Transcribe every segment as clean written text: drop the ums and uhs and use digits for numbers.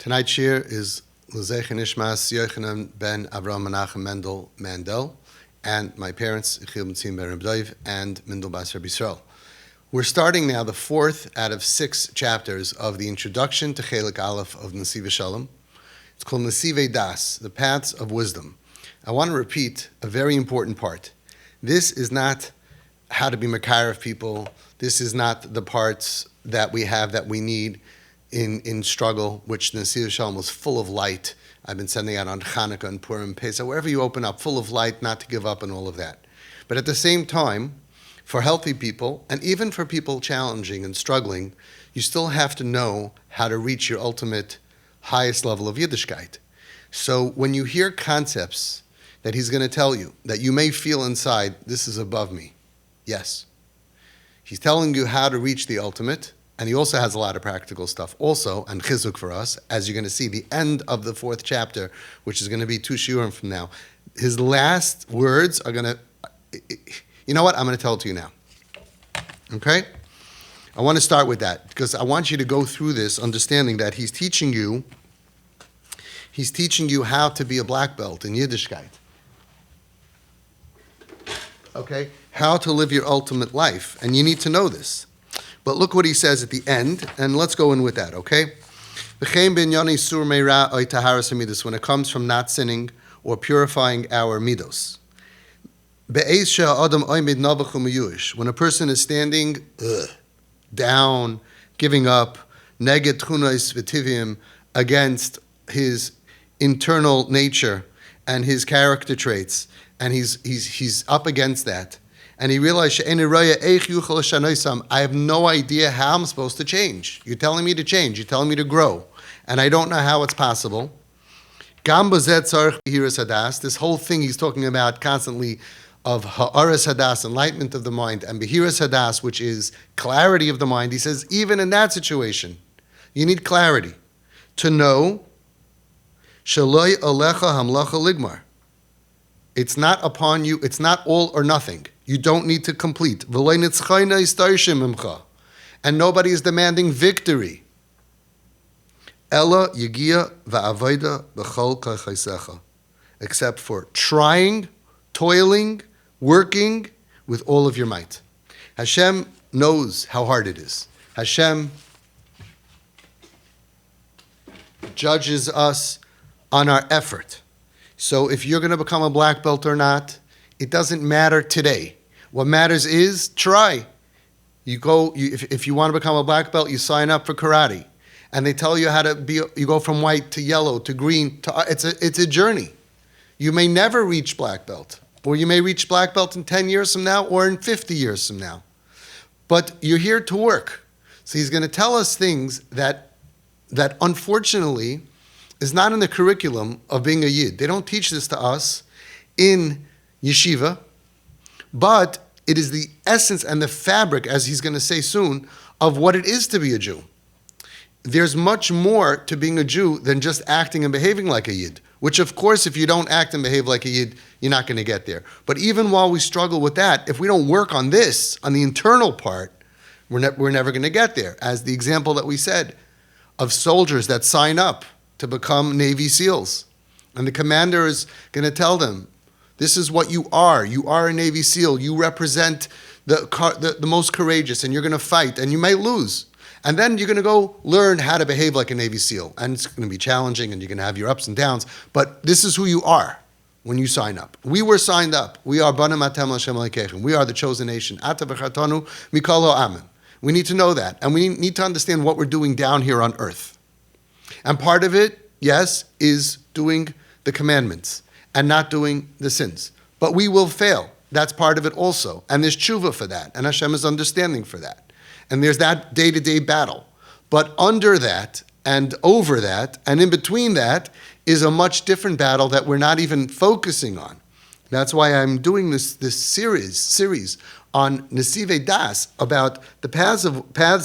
Tonight's shir is L'Zeicher Nishmas Yochanan ben Avraham Menachem Mendel Mandel, and my parents, Yechiel Mitzim ben Reb Dov and Mendel Bas Reb Yisrael. We're starting now the fourth out of 6 chapters of the introduction to Chelik Aleph of Nesivas Shalom. It's called Nesivei Das, the paths of wisdom. I want to repeat a very important part. This is not how to be makar of people. This is not the parts that we have that we need in struggle, which Nesivas Shalom was full of light. I've been sending out on Chanukah and Purim, Pesach, wherever you open up, full of light, not to give up and all of that. But at the same time, for healthy people, and even for people challenging and struggling, you still have to know how to reach your ultimate highest level of Yiddishkeit. So when you hear concepts that he's going to tell you, that you may feel inside, this is above me. Yes. He's telling you how to reach the ultimate, and he also has a lot of practical stuff also, and CHIZUK for us, as you're going to see, the end of the 4th chapter, which is going to be 2 shiurim from now. His last words are going to, you know what, I'm going to tell it to you now. Okay? I want to start with that, because I want you to go through this understanding that he's teaching you how to be a black belt in Yiddishkeit. Okay? How to live your ultimate life, and you need to know this. But look what he says at the end, and let's go in with that, okay? When it comes from not sinning or purifying our midos. When a person is standing down, giving up, against his internal nature and his character traits, and he's up against that. And he realized, I have no idea how I'm supposed to change. You're telling me to change. You're telling me to grow. And I don't know how it's possible. This whole thing he's talking about constantly of ha'aras hadas, enlightenment of the mind, and behiras hadas, which is clarity of the mind. He says, even in that situation, you need clarity to know shaloi alecha hamlacha ligmar. It's not upon you. It's not all or nothing. You don't need to complete. And nobody is demanding victory. Except for trying, toiling, working with all of your might. Hashem knows how hard it is. Hashem judges us on our effort. So if you're going to become a black belt or not, it doesn't matter today. What matters is try. If you want to become a black belt, you sign up for karate, and they tell you how to be. You go from white to yellow to green. It's a journey. You may never reach black belt, or you may reach black belt in 10 years from now, or in 50 years from now. But you're here to work. So he's going to tell us things that unfortunately is not in the curriculum of being a Yid. They don't teach this to us in yeshiva, but it is the essence and the fabric, as he's going to say soon, of what it is to be a Jew. There's much more to being a Jew than just acting and behaving like a Yid, which of course, if you don't act and behave like a Yid, you're not going to get there. But even while we struggle with that, if we don't work on this, on the internal part, we're never going to get there. As the example that we said of soldiers that sign up to become Navy SEALs. And the commander is going to tell them, this is what you are. You are a Navy SEAL. You represent the most courageous, and you're going to fight, and you may lose. And then you're going to go learn how to behave like a Navy SEAL. And it's going to be challenging, and you're going to have your ups and downs. But this is who you are when you sign up. We were signed up. We are Banim Atem L'Shem Elokeichem. We are the chosen nation. Ata v'chatanu mikol ha'amim. We need to know that. And we need to understand what we're doing down here on earth. And part of it, yes, is doing the commandments and not doing the sins. But we will fail. That's part of it also. And there's tshuva for that. And Hashem is understanding for that. And there's that day-to-day battle. But under that and over that and in between that is a much different battle that we're not even focusing on. That's why I'm doing this series on Nesivei Das, about the paths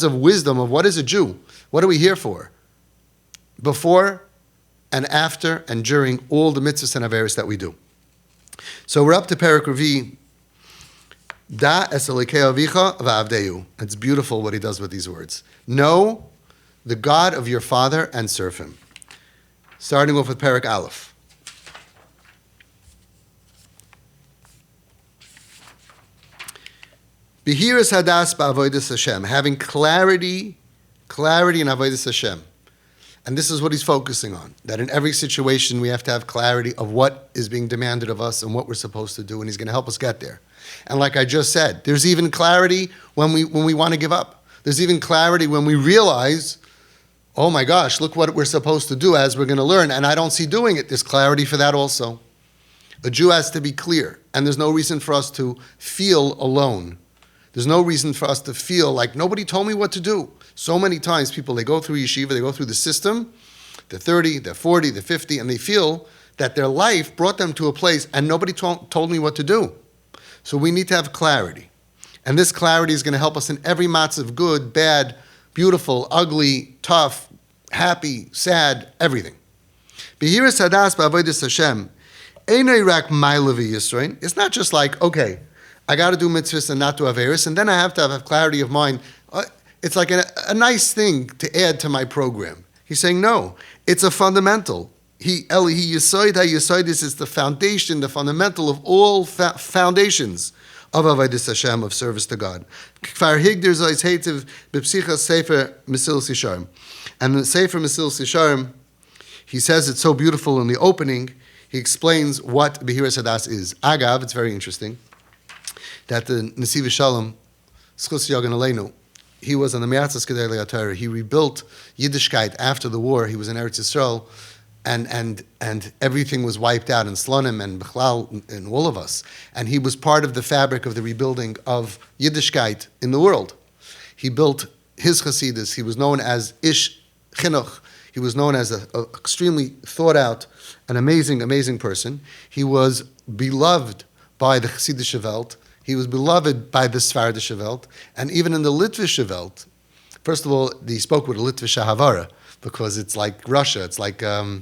of wisdom of what is a Jew. What are we here for? Before and after and during all the mitzvahs and averos that we do. So we're up to Perek Revi. Da es Elokei avicha v'avdehu. It's beautiful what he does with these words. Know the God of your father and serve him. starting off with Perek Aleph. Behiras hadas ba'avodas Hashem, having clarity in avodas Hashem. And this is what he's focusing on, that in every situation we have to have clarity of what is being demanded of us and what we're supposed to do, and he's going to help us get there. And like I just said, there's even clarity when we want to give up. There's even clarity when we realize, oh my gosh, look what we're supposed to do as we're going to learn, and I don't see doing it. There's clarity for that also. A Jew has to be clear, and there's no reason for us to feel alone. There's no reason for us to feel like nobody told me what to do. So many times people, they go through yeshiva, they go through the system, they're 30, they're 40, they're 50, and they feel that their life brought them to a place and nobody told me what to do. So we need to have clarity. And this clarity is going to help us in every matzav, good, bad, beautiful, ugly, tough, happy, sad, everything. Behiras hadas ba'avodas Hashem, einay rak ma'ila v'yisroin. It's not just like, okay, I got to do mitzvahs and not do averis, and then I have to have clarity of mind. It's like a nice thing to add to my program. He's saying, no, it's a fundamental. This is the foundation, the fundamental of all foundations of avodas Hashem, of service to God. And the Sefer Mesilas Yesharim, he says it's so beautiful in the opening. He explains what Behiras Hadas is. Agav, it's very interesting that the Nesivas Shalom, Schus Yagan Aleinu, he was on the Miatzas Kedei Le'Atayra. He rebuilt Yiddishkeit after the war. He was in Eretz Yisrael, and everything was wiped out in Slonim and Bechlal and all of us. And he was part of the fabric of the rebuilding of Yiddishkeit in the world. He built his Hasidus. He was known as Ish Chinuch. He was known as an extremely thought out, an amazing person. He was beloved by the Chassidish Welt. He was beloved by the Sfaradish Welt, and even in the Litvish Welt. First of all, he spoke with a Litvish Havara, because it's like Russia. It's like the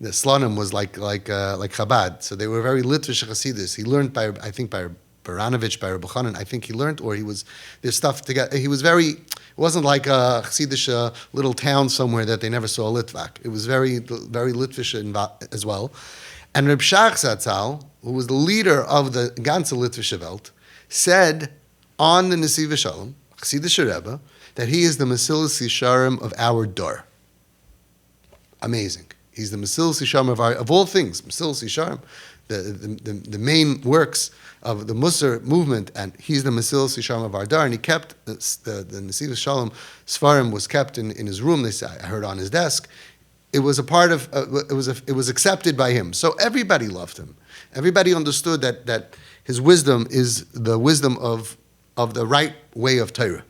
Slonim was like Chabad, so they were very Litvish Hasidus. He learned by Baranovich, by Reb Chanan. I think he learned, or he was there's stuff together. He was very. It wasn't like a Chassidish little town somewhere that they never saw a Litvak. It was very Litvish as well. And Reb Shach Zatzal, who was the leader of the ganze Litvish Welt, said on the Nesivas Shalom, Chassidish Rebbe, that he is the Mesilas Yesharim of our Dor. Amazing. He's the Mesilas Yesharim of all things. Mesilas Yesharim, the main works of the Musar movement, and he's the Mesilas Yesharim of our Dor. And he kept the Nesivas Shalom Sfarim was kept in his room. They say, I heard on his desk. It was a part of. It was accepted by him. So everybody loved him. Everybody understood that his wisdom is the wisdom of the right way of Torah.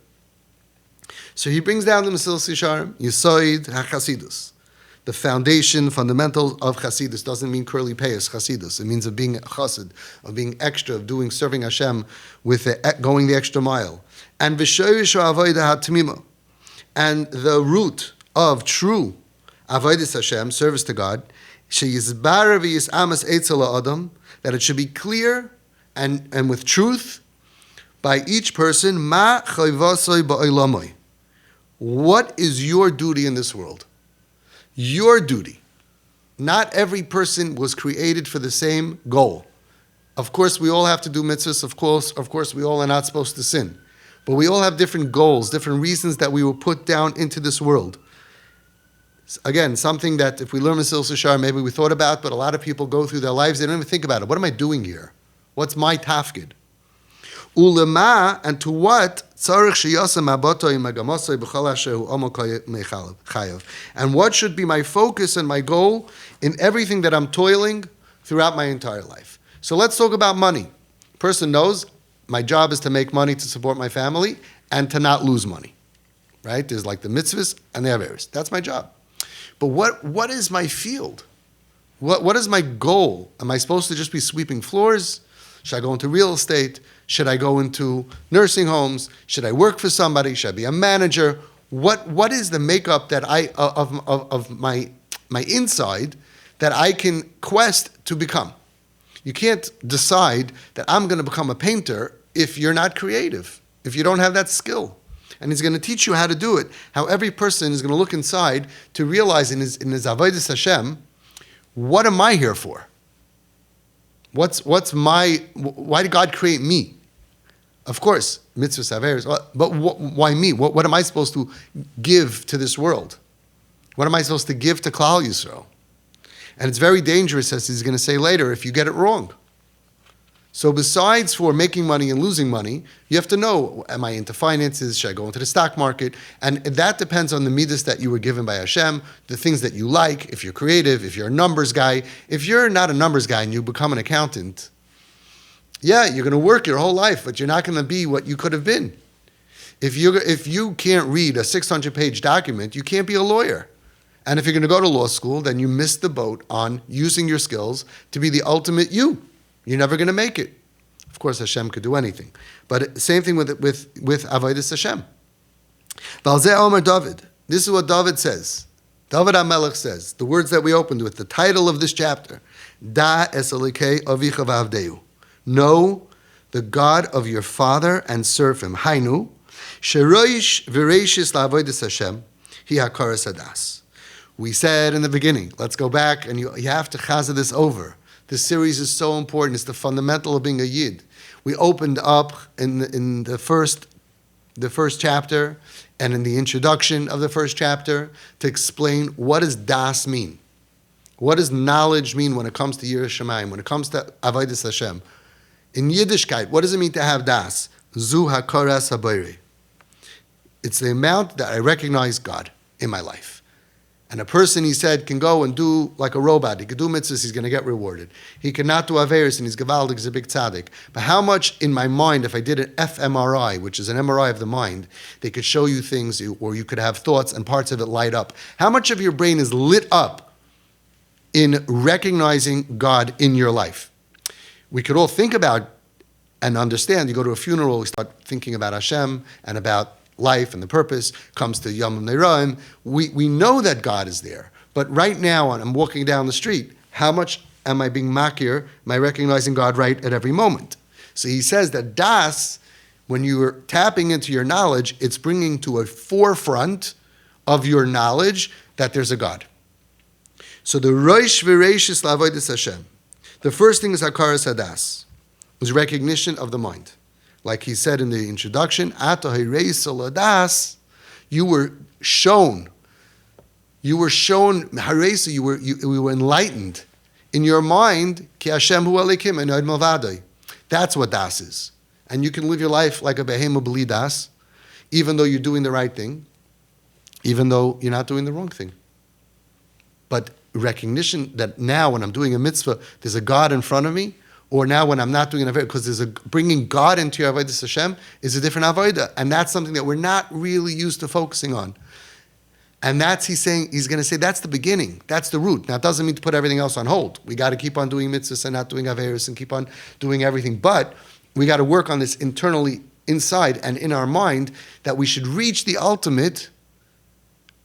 So he brings down the Mesilas Yesharim, Yisoid HaChasidus. The foundation, fundamental of Chasidus doesn't mean curly payas, Chasidus. It means of being a chassid, of being extra, of serving Hashem with going the extra mile. And v'shoyish ha'avodah ha'tmima. And the root of true avodas Hashem, service to God, sheyizbar v'yisamas eitzel ha'adam, that it should be clear and with truth by each person, ma chayvasoi ba'olamoi. What is your duty in this world? Your duty. Not every person was created for the same goal. Of course, we all have to do mitzvahs. Of course, we all are not supposed to sin. But we all have different goals, different reasons that we were put down into this world. Again, something that if we learn Mesilas Yesharim, maybe we thought about, but a lot of people go through their lives, they don't even think about it. What am I doing here? What's my tafkid? Ulema, and to what? And what should be my focus and my goal in everything that I'm toiling throughout my entire life? So let's talk about money. Person knows my job is to make money to support my family and to not lose money. Right? There's like the mitzvahs and the averis. That's my job. But what is my field? What is my goal? Am I supposed to just be sweeping floors? Should I go into real estate? Should I go into nursing homes? Should I work for somebody? Should I be a manager? What is the makeup that of my inside that I can quest to become? You can't decide that I'm going to become a painter if you're not creative, if you don't have that skill. And he's going to teach you how to do it, how every person is going to look inside to realize in his avodas Hashem, what am I here for? Why did God create me? Of course, mitzvahs, averos, but why me? What am I supposed to give to this world? What am I supposed to give to Klal Yisrael? And it's very dangerous, as he's going to say later, if you get it wrong. So besides for making money and losing money, you have to know, am I into finances? Should I go into the stock market? And that depends on the midas that you were given by Hashem, the things that you like, if you're creative, if you're a numbers guy. If you're not a numbers guy and you become an accountant, yeah, you're going to work your whole life, but you're not going to be what you could have been. If you can't read a 600-page document, you can't be a lawyer. And if you're going to go to law school, then you missed the boat on using your skills to be the ultimate you. You're never going to make it. Of course, Hashem could do anything. But same thing with Avodas Hashem. Valzeh Omer David. This is what David says. David HaMelech says, the words that we opened with, the title of this chapter, Da es Elikei avicha v'avdeu. Know the God of your father and serve him. Hainu, sheroish v'reishis la'avodas Hashem, hi hakaras hadas. We said in the beginning, let's go back, and you have to chazah this over. This series is so important. It's the fundamental of being a Yid. We opened up in the first chapter and in the introduction of the first chapter to explain what does das mean. What does knowledge mean when it comes to Yiras Shamayim, when it comes to Avodas Hashem? In Yiddishkeit, what does it mean to have das? Zu hakaras habayri. It's the amount that I recognize God in my life. And a person, he said, can go and do like a robot. He could do mitzvahs, he's going to get rewarded. He cannot do averos, and he's gavaldik, he's a big tzaddik. But how much in my mind, if I did an fMRI, which is an MRI of the mind, they could show you things, or you could have thoughts and parts of it light up. How much of your brain is lit up in recognizing God in your life? We could all think about and understand. You go to a funeral, you start thinking about Hashem and about life and the purpose. Comes to Yom Neiraim. We know that God is there. But right now, when I'm walking down the street, how much am I being makir? Am I recognizing God right at every moment? So he says that das, when you're tapping into your knowledge, it's bringing to a forefront of your knowledge that there's a God. So the Rosh V'Reishis L'Avodas Hashem. The first thing is Hakaras Hadas, was recognition of the mind. Like he said in the introduction, Ato Hireis Ladas, you were shown, Hareisa, you were enlightened in your mind, Ki Hashem Hu Elikim Enod Malvadai. That's what das is. And you can live your life like a behema b'li das, even though you're doing the right thing, even though you're not doing the wrong thing. But recognition that now when I'm doing a mitzvah, there's a God in front of me, or now when I'm not doing an avodah, because bringing God into your avodah Hashem is a different avodah, and that's something that we're not really used to focusing on. And he's going to say that's the beginning, that's the root. Now it doesn't mean to put everything else on hold. We got to keep on doing mitzvahs and not doing averos and keep on doing everything, but we got to work on this internally, inside and in our mind, that we should reach the ultimate,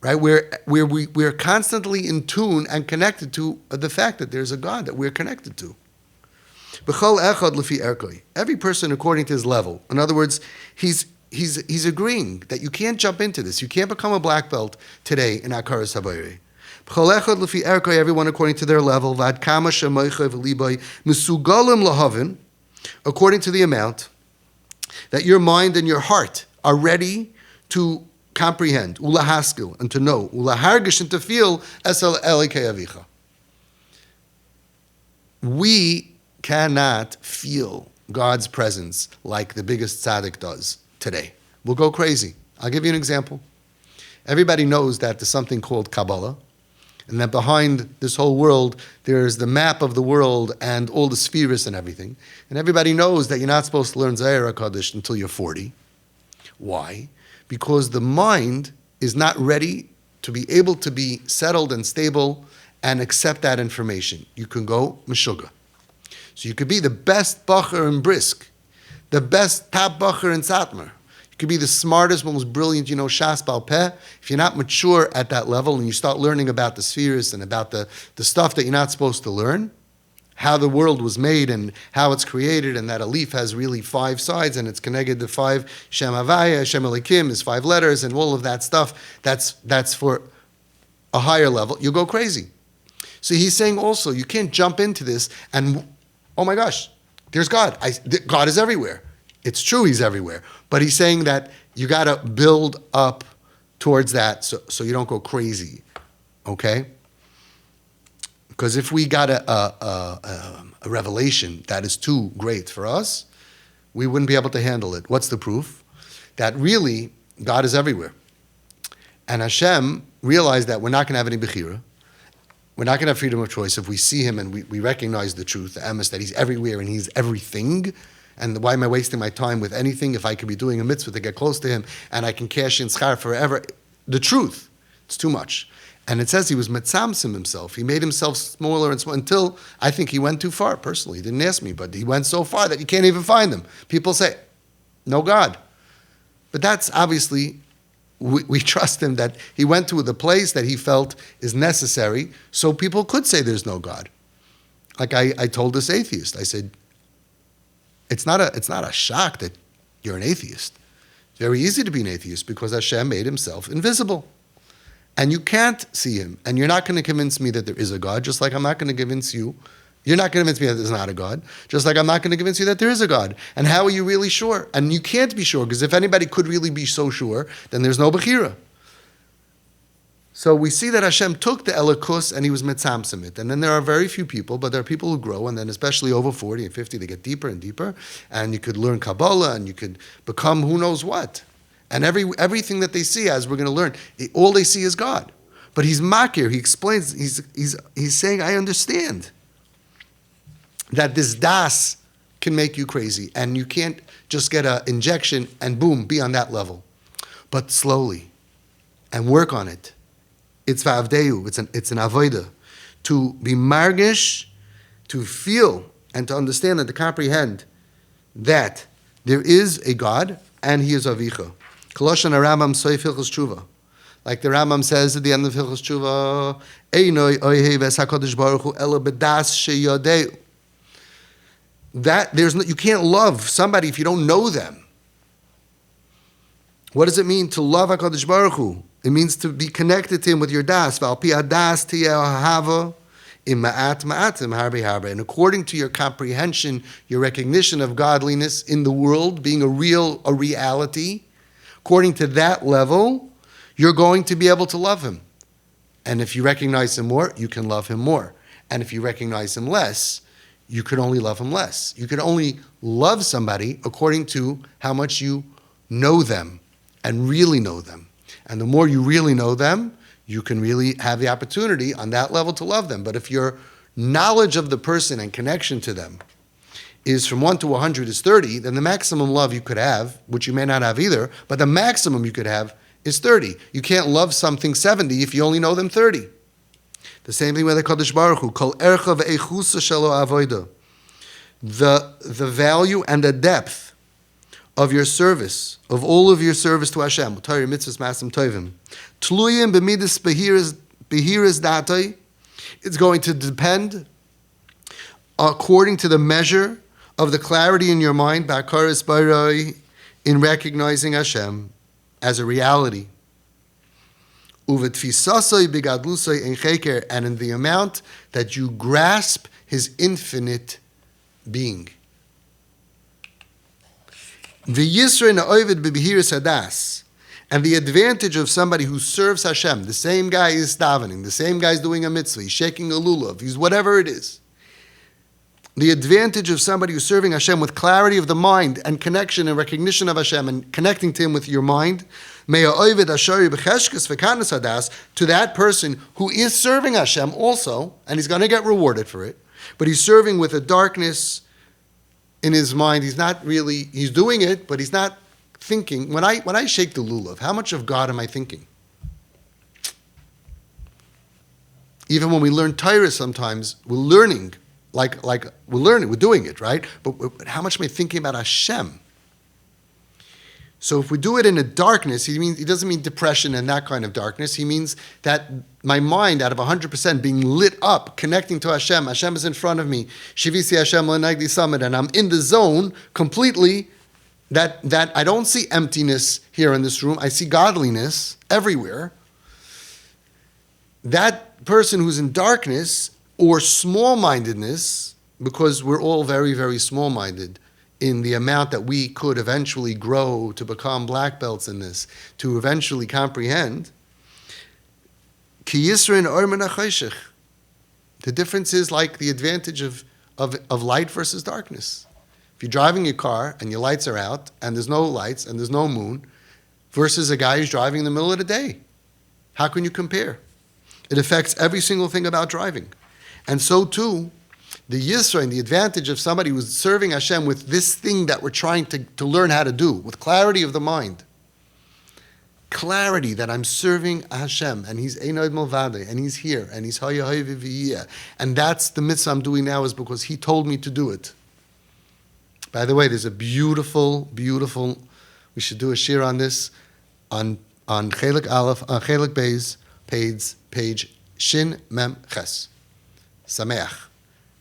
right? Where we're constantly in tune and connected to the fact that there's a God that we're connected to. Every person according to his level. In other words, he's agreeing that you can't jump into this. You can't become a black belt today in Hakaras Habayri. Everyone according to their level. According to the amount that your mind and your heart are ready to comprehend, ulahaskil, and to know, ulahargish, and to feel, esel elikei avicha. We cannot feel God's presence like the biggest tzaddik does today. We'll go crazy. I'll give you an example. Everybody knows that there's something called Kabbalah, and that behind this whole world, there's the map of the world and all the spheres and everything. And everybody knows that you're not supposed to learn Zohar HaKadosh until you're 40. Why? Because the mind is not ready to be able to be settled and stable and accept that information. You can go Meshuggah. So you could be the best bacher in Brisk, the best top bacher in Satmar. You could be the smartest, most brilliant, Shas Baal Peh. If you're not mature at that level and you start learning about the spheres and about the stuff that you're not supposed to learn, how the world was made and how it's created, and that a leaf has really 5 sides and it's connected to 5 Shem Havaya, Shem Elikim is 5 letters, and all of that stuff, that's for a higher level. You'll go crazy. So he's saying also, you can't jump into this and, oh my gosh, there's God. God is everywhere. It's true he's everywhere. But he's saying that you got to build up towards that so you don't go crazy, okay? Because if we got a revelation that is too great for us, we wouldn't be able to handle it. What's the proof? That really, God is everywhere. And Hashem realized that we're not going to have any bechira. We're not going to have freedom of choice if we see him and we recognize the truth, the emes, that he's everywhere and he's everything. And why am I wasting my time with anything if I could be doing a mitzvah to get close to him and I can cash in schar forever? The truth, it's too much. And it says he was metzamsim himself. He made himself smaller and smaller until I think he went too far personally. He didn't ask me, but he went so far that you can't even find him. People say, no God. But that's obviously, we trust him that he went to the place that he felt is necessary so people could say there's no God. Like I told this atheist, I said, it's not a shock that you're an atheist. It's very easy to be an atheist because Hashem made himself invisible. And you can't see him. And you're not going to convince me that there is a God, just like I'm not going to convince you. You're not going to convince me that there's not a God, just like I'm not going to convince you that there is a God. And how are you really sure? And you can't be sure, because if anybody could really be so sure, then there's no Bechira. So we see that Hashem took the Elikus and he was Metzamsim it. And then there are very few people, but there are people who grow, and then especially over 40 and 50, they get deeper and deeper. And you could learn Kabbalah, and you could become who knows what. And everything that they see, as we're going to learn, all they see is God. But he's makir, he explains, he's saying, I understand that this das can make you crazy, and you can't just get an injection and boom, be on that level. But slowly, and work on it. It's va'avdeu, it's an avodah. To be margish, to feel, and to understand and to comprehend that there is a God, and he is Avicha. Koloshan Rambam Soif Hilchos Tshuva. Like the Rambam says at the end of Hilchos Tshuva, Einoi oihev es HaKadosh Baruch Hu ela b'das sheyodeu. That you can't love somebody if you don't know them. What does it mean to love HaKadosh Baruch Hu? It means to be connected to him with your das. V'al pi hadas tiyeh hahava im ma'at ma'atim harbe harbe. And according to your comprehension, your recognition of godliness in the world, being a reality, according to that level, you're going to be able to love him. And if you recognize him more, you can love him more. And if you recognize him less, you can only love him less. You can only love somebody according to how much you know them and really know them. And the more you really know them, you can really have the opportunity on that level to love them. But if your knowledge of the person and connection to them is from 1 to 100 is 30, then the maximum love you could have, which you may not have either, but the maximum you could have is 30. You can't love something 70 if you only know them 30. The same thing with the Kadosh Baruch Hu. Kol ercha ve'echusa shelo avoda. The value and the depth of your service, of all of your service to Hashem, Torah mitzvahs masim tovim, tluyim b'midas behiras datoi. It's going to depend according to the measure of the clarity in your mind, ba'akaras b'roi, in recognizing Hashem as a reality. Uvetfisasoi bigadlusoi en cheker, and in the amount that you grasp his infinite being. V'yisrei na'ovid b'behiras hadas, and the advantage of somebody who serves Hashem, the same guy is davening, the same guy is doing a mitzvah, he's shaking a lulav, he's whatever it is. The advantage of somebody who's serving Hashem with clarity of the mind and connection and recognition of Hashem and connecting to him with your mind, to that person who is serving Hashem also, and he's going to get rewarded for it, but he's serving with a darkness in his mind. He's not really, he's doing it, but he's not thinking. When I shake the lulav, how much of God am I thinking? Even when we learn Torah sometimes, we're learning. Like we're learning, we're doing it, right? But how much am I thinking about Hashem? So if we do it in a darkness, he doesn't mean depression and that kind of darkness. He means that my mind, out of 100% being lit up, connecting to Hashem. Hashem is in front of me. Shivisi Hashem l'nagdi summit, and I'm in the zone completely. That I don't see emptiness here in this room. I see godliness everywhere. that person who's in darkness or small-mindedness, because we're all very, very small-minded in the amount that we could eventually grow to become black belts in this, to eventually comprehend, ki yisrin or min ha'choshech. The difference is like the advantage of light versus darkness. If you're driving your car and your lights are out and there's no lights and there's no moon versus a guy who's driving in the middle of the day, how can you compare? It affects every single thing about driving. And so too, the yisra and the advantage of somebody who's serving Hashem with this thing that we're trying to learn how to do, with clarity of the mind. Clarity that I'm serving Hashem, and He's Einod Malvade, and He's here, and He's Haya Haya V'Yiyah. And that's the mitzvah I'm doing now is because He told me to do it. By the way, there's a beautiful, we should do a shir on this, on Chelik Aleph, Chelik Beis, page Shin Mem Ches. Sameach.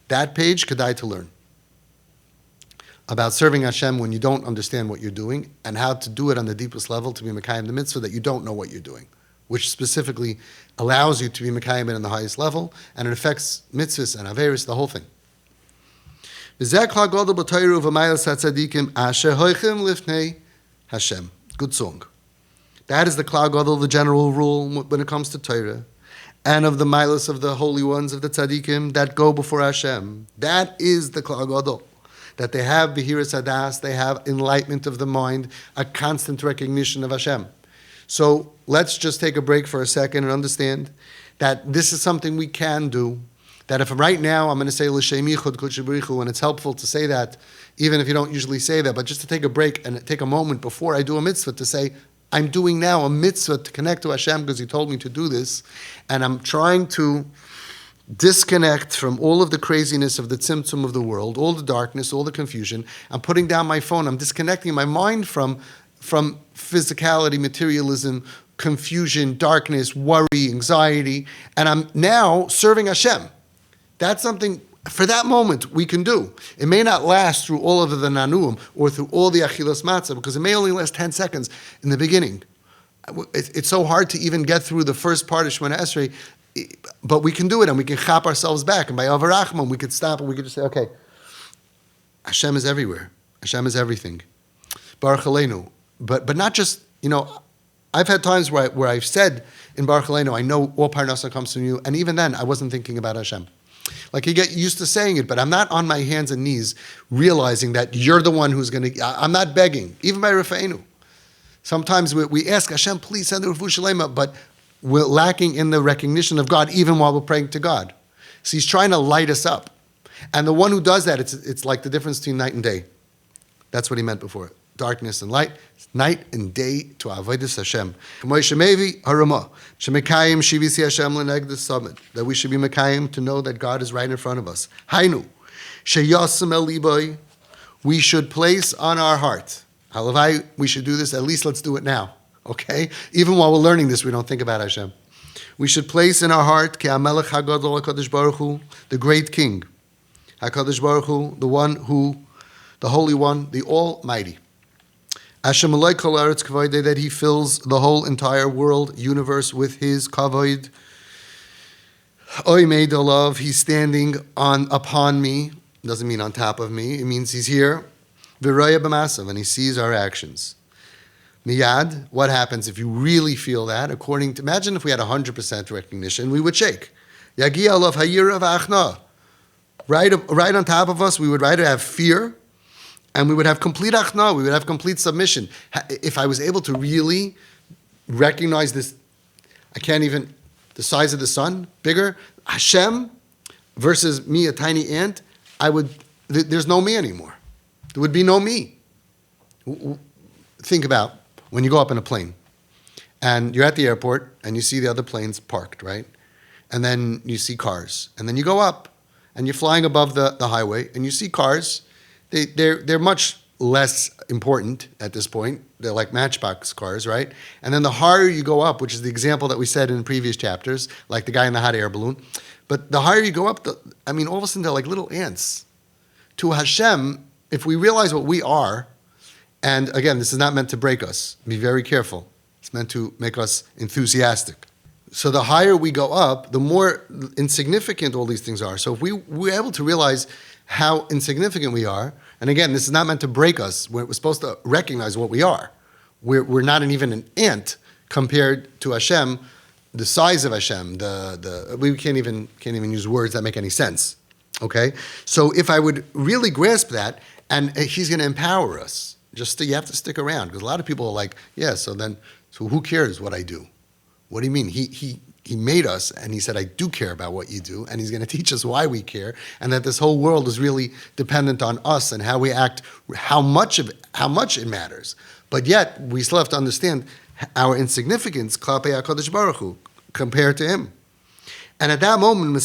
That page, kedai to learn. About serving Hashem when you don't understand what you're doing, and how to do it on the deepest level to be Mekayim the mitzvah that you don't know what you're doing, which specifically allows you to be Mekayim it on the highest level, and it affects mitzvahs and averis, the whole thing. Hashem. Good song. That is the Klal Gadol, the general rule when it comes to Torah, and of the milas of the holy ones of the tzaddikim that go before Hashem. That is the Klal Gadol. That they have Behiras Hadas, they have enlightenment of the mind, a constant recognition of Hashem. So let's just take a break for a second and understand that this is something we can do. That if right now I'm going to say L'Shem Yichud Kudsha B'richu, and it's helpful to say that, even if you don't usually say that, but just to take a break and take a moment before I do a mitzvah to say, I'm doing now a mitzvah to connect to Hashem because He told me to do this, and I'm trying to disconnect from all of the craziness of the tzimtzum of the world, all the darkness, all the confusion. I'm putting down my phone. I'm disconnecting my mind from physicality, materialism, confusion, darkness, worry, anxiety, and I'm now serving Hashem. That's something, for that moment, we can do. It may not last through all of the nanuim or through all the achilas matzah, because it may only last 10 seconds in the beginning. It's so hard to even get through the first part of Shemona Esrei, but we can do it, and we can chap ourselves back, and by Avarachman, we could stop, and we could just say, okay, Hashem is everywhere. Hashem is everything. Baruch Aleinu. But not just, I've had times where I've said in Baruch Aleinu, I know all Parnasa comes from you, and even then, I wasn't thinking about Hashem. Like you get used to saying it, but I'm not on my hands and knees realizing that you're the one who's going to, I'm not begging, even by Rafa'inu. Sometimes we ask Hashem, please send the Refu Shalema, but we're lacking in the recognition of God even while we're praying to God. So He's trying to light us up. And the one who does that, it's like the difference between night and day. That's what he meant before. Darkness and light, night and day to avodas Hashem. That we should be mekayim to know that God is right in front of us. Hainu, sheyasem el liboy, we should place on our heart. Halavai, we should do this. At least let's do it now. Okay, even while we're learning this, we don't think about Hashem. We should place in our heart Ki HaMelech HaGadol HaKadosh Baruch Hu, the great King, HaKadosh Baruch Hu, the one who, the Holy One, the Almighty. Hashem Eloi Kol Aretz Kavod, that He fills the whole entire world, universe with His kavod. Oy Meid Olav, He's standing upon me. Doesn't mean on top of me. It means He's here. V'roya b'masav, and He sees our actions. Miyad, what happens if you really feel that? Imagine if we had 100% recognition, we would shake. Yagi Olav Hayira v'achna. Right on top of us, we would rather have fear. And we would have complete achna, we would have complete submission. If I was able to really recognize this, the size of the sun, bigger, Hashem versus me, a tiny ant, there's no me anymore. There would be no me. Think about when you go up in a plane, and you're at the airport, and you see the other planes parked, right? And then you see cars. And then you go up, and you're flying above the highway, and you see cars. They're much less important at this point. They're like matchbox cars, right? And then the higher you go up, which is the example that we said in previous chapters, like the guy in the hot air balloon. But the higher you go up, all of a sudden they're like little ants. To Hashem, if we realize what we are, and again, this is not meant to break us. Be very careful. It's meant to make us enthusiastic. So the higher we go up, the more insignificant all these things are. So if we're able to realize how insignificant we are, and again, this is not meant to break us. We're supposed to recognize what we are. We're not even an ant compared to Hashem, the size of Hashem. We can't even use words that make any sense. Okay, so if I would really grasp that, and He's going to empower us. You have to stick around, because a lot of people are like, yeah, so who cares what I do? What do you mean? He made us, and He said, I do care about what you do, and He's going to teach us why we care, and that this whole world is really dependent on us and how we act, how much it matters. But yet, we still have to understand our insignificance, Klapei HaKadosh Baruch Hu, compared to Him. And at that moment,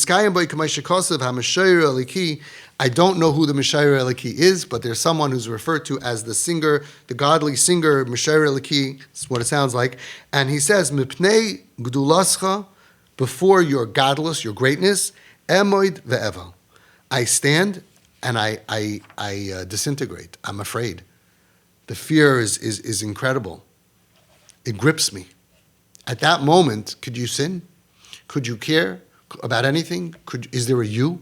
I don't know who the Mishayer Eliki is, but there's someone who's referred to as the singer, the godly singer, Mishayer Eliki. That's what it sounds like. And he says, Mipnei Gdulascha, before your godless, your greatness, Emoid ve'evel. I stand and I disintegrate. I'm afraid. The fear is incredible. It grips me. At that moment, could you sin? Could you care about anything? Is there a you?